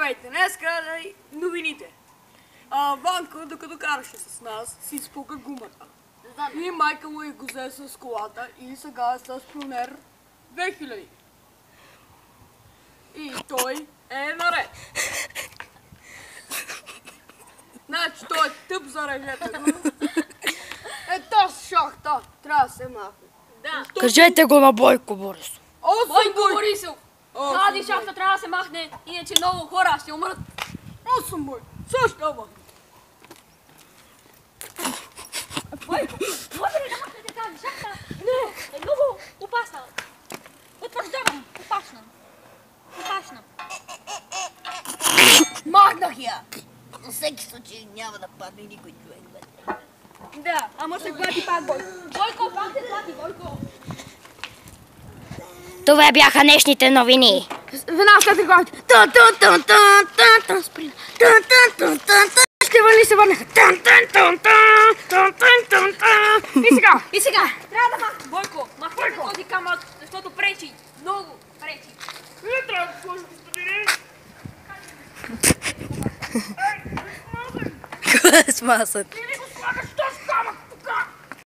Здравейте, днеска новините. Ванка, докато караше с нас, си изпука гумата. И майка му го взе с колата и сега е с пионер 2000. И той е наред. Значи той е тъп, зарежете го. Ето с шахта, трябва да се махне. Да. Кажете го на Бойко Борисов. Бойко Борисов! Тази шахта трябва да се махне, иначе много хора ще умрат. 8 бой, също да махне. Бойко, може ли да махнете тази шахта? Не, е много опасна. Утвърждавам, опасна. Опасна. Махнах я! За всеки случай няма да падне никой човек. Да, ама се клати пак Бойко. Бойко, пак се клати, Бойко. Това бяха днешните новини. Веднага след рекламите. Ще върни, се върнаха. И сега. Трябва да махне, Бойко. Махнете този камък, защото пречи. Много пречи. Не трябва да сложи господин. Смасът.